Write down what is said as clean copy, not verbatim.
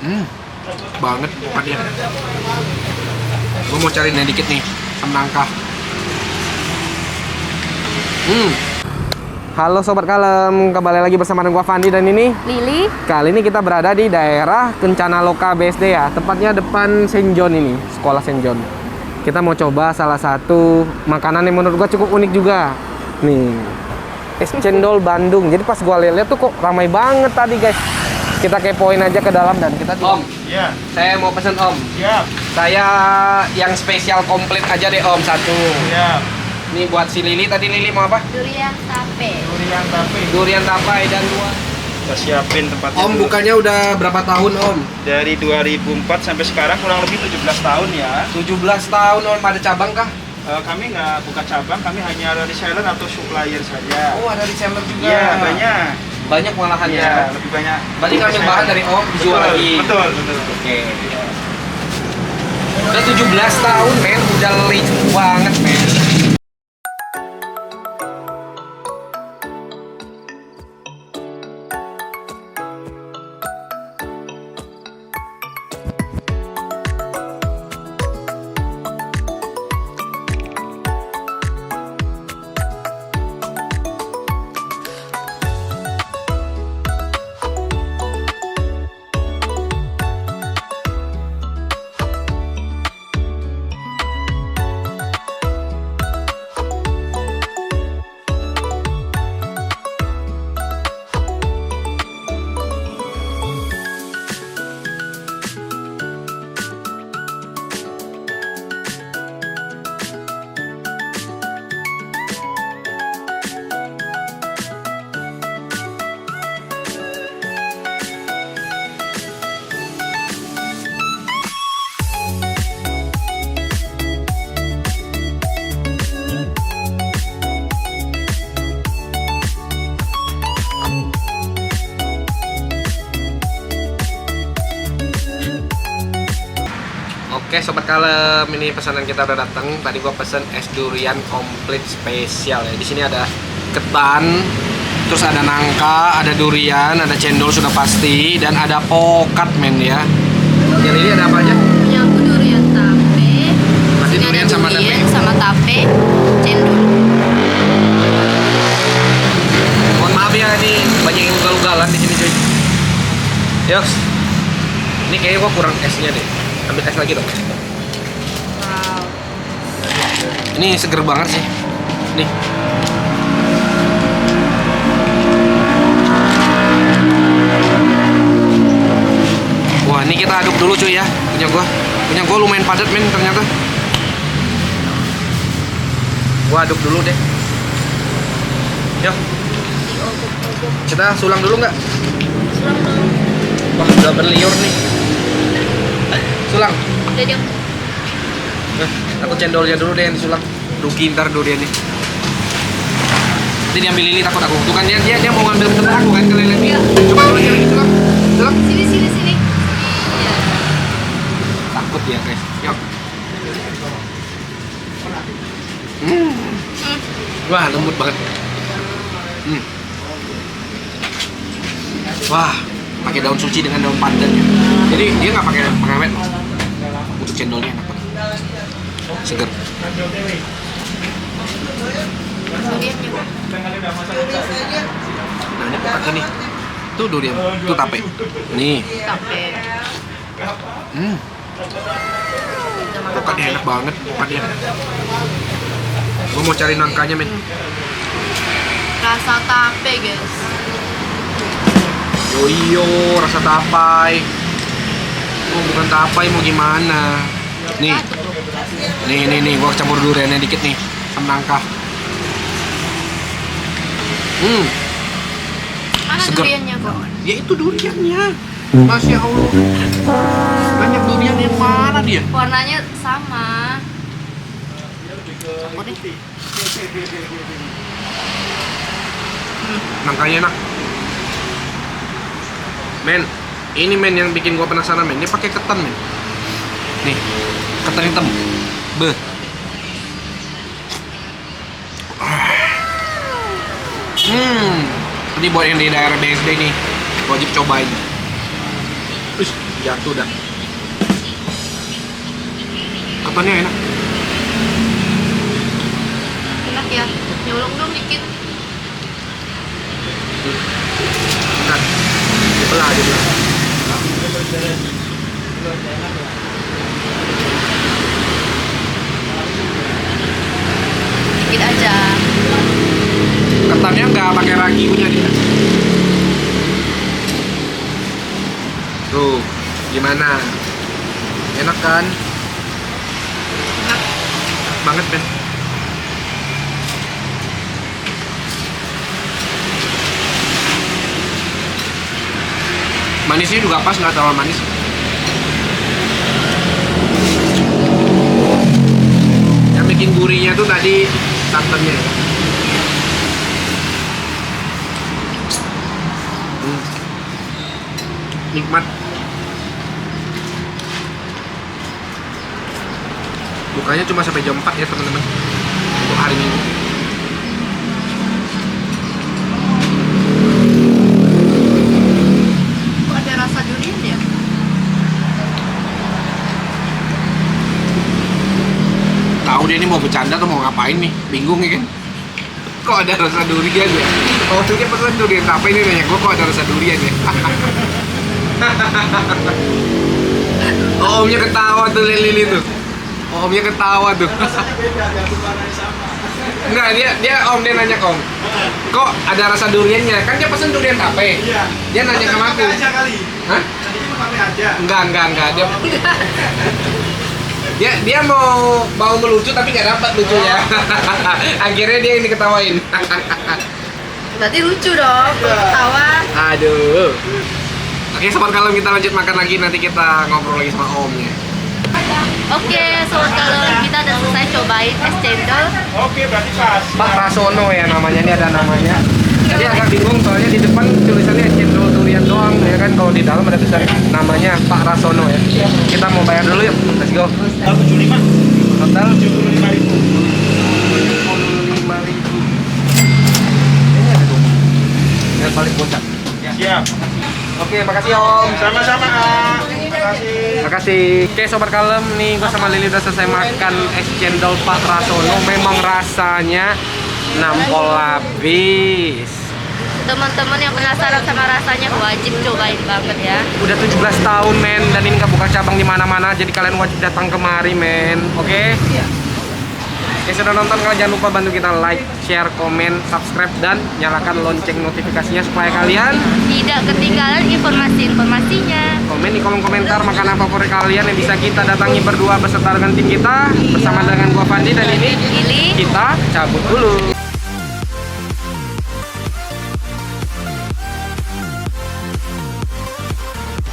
Banget pokoknya. Gue mau cari yang dikit nih, semangka. Halo Sobat Kalem, kembali lagi bersama dengan gua Fandi dan ini Lili. Kali ini kita berada di daerah Kencana Loka BSD ya, tepatnya depan Saint John ini, sekolah Saint John. Kita mau coba salah satu makanan yang menurut gua cukup unik juga. Nih, es cendol Bandung. Jadi pas gua lihat tuh kok ramai banget tadi guys. Kita kepoin aja ke dalam dan kita Om, ya. Saya mau pesen Om. Siap. Saya yang spesial komplit aja deh Om, satu. Siap. Ini buat si Lili, tadi Lili mau apa? Durian tape. Durian tape. Durian tapai dan dua. Kita siapin tempatnya. Om, dulu. bukannya udah berapa tahun Om? Dari 2004 sampai sekarang kurang lebih 17 tahun ya. 17 tahun Om, ada cabang kah? Kami nggak buka cabang, kami hanya reseller atau supplier saja. Oh, ada reseller juga. Iya, banyak. Banyak malahan Iya, ya. lebih banyak. Berarti ngambil bahan dari Om, dijual Betul, lagi. Betul, betul. Oke. Udah 17 tahun men, udah licu banget men. Oke Sobat Kalem, ini pesanan kita udah datang. Tadi gua pesen es durian komplit spesial ya. Di sini ada ketan, terus ada nangka, ada durian, ada cendol sudah pasti, dan ada pokat men ya. Yang ini ada apa aja? Punya aku durian tape. Masih Ini durian ada sama durian tape? sama tape, cendol. Mohon maaf ya, ini banyak yang ugal-ugalan di sini cuy. Yos, ini kayaknya gua kurang esnya deh. Ambil es lagi dong. Wow. Ini seger banget sih. Nih. Wah, ini kita aduk dulu cuy ya. Punya gua lumayan padat men ternyata. Gua aduk dulu deh. Yuk. Kita sulang dulu nggak? Sulang dong. Wah, udah berliur nih. Sulang. Udah diam. Aku cendolnya dulu deh yang disulang. Rugi ntar duriannya. Nanti diambil Lili, takut aku. Tuh kan dia mau ngambil tempat aku kan keleleng. Iya. Coba dulunya lagi sulang. Sulang. Sini. Iya. Takut ya guys. Yuk. Wah, lembut banget. Wah, pakai daun suci dengan daun pandan ya. Jadi dia nggak pakai pengawet. Untuk cendolnya enak banget. Seger. Duriannya. Nah, ini pokatnya nih. Tuh durian, tuh tape. Nih. Tape. Pokatnya enak banget, pokatnya. Gue mau cari nangkanya men. Rasa tape, guys. Yoyo, rasa tapai. Oh, bukan tapai, mau gimana? Nih, gue campur duriannya dikit nih, sama nangka. Mana Seger. duriannya kok? Ya itu duriannya. Masya Allah. Banyak durian yang mana dia? Warnanya sama. Campur deh. Nangkanya enak. Men, ini men yang bikin gua penasaran men. Ini pakai ketan men. Nih, ketan hitam. Beh. Ini buat yang di daerah BSD nih, wajib cobain. Wih, jatuh dah. Ketannya enak. Enak ya. Nyolong dong dikit. Kan, dibelah. Dikit aja. Ketannya nggak pakai ragi punya dia. Tuh, gimana? Enak kan? Enak. Banget, Ben. Manisnya juga pas, nggak terlalu manis. Yang bikin gurihnya tuh tadi santannya. Nikmat. Bukanya cuma sampai jam 4 ya teman-teman untuk hari Minggu. Kok ada rasa durian ya? Tahu dia ini mau bercanda atau mau ngapain nih? Bingung ya kan? Kok ada rasa durian ya? Oh, dia pesan durian apa ini nanya gue kok ada rasa durian ya? Oh, omnya ketawa tuh Lili tuh. Oh, omnya ketawa tuh. Enggak, dia nanya om. Kok ada rasa duriannya? Kan dia pesan durian tape. Iya. Dia nanya sama aku. Aja kali. Hah? Tadi kan pakai aja. Enggak. Dia mau melucu tapi nggak dapat lucunya. Akhirnya dia ini ketawain. Berarti lucu dong. Ketawa. Aduh. Oke, sobat kalem, kita lanjut makan lagi. Nanti kita ngobrol lagi sama omnya. Oke, sobat kalem, kita udah selesai cobain es cendol. Oke, berarti pas. Pak Rasono ya namanya, ini ada namanya. Jadi agak bingung soalnya di depan tulisannya cendol durian doang ya kan, kalau di dalam ada tulisan namanya Pak Rasono ya. Kita mau bayar dulu yuk, let's go. 75. Total 75.000. 75.000. Ini ada tuh. Yang paling puncak. Siap. Oke, makasih Om. Sama-sama, Kak. Terima kasih. Makasih. Oke, sobat kalem, nih gua sama Lili udah selesai makan es cendol Pak Rasono. Memang rasanya nampol habis. Teman-teman yang penasaran sama rasanya wajib cobain banget ya. Udah 17 tahun men, dan ini nggak buka cabang di mana-mana, jadi kalian wajib datang kemari men. Oke? Oke, sudah nonton, kalian jangan lupa bantu kita like, share, komen, subscribe, dan nyalakan lonceng notifikasinya supaya kalian Tidak ketinggalan informasi-informasinya. komen di kolom komentar makanan favorit kalian yang bisa kita datangi berdua beserta dengan tim kita, bersama dengan gua Fandi, dan ini Pilih. kita cabut dulu.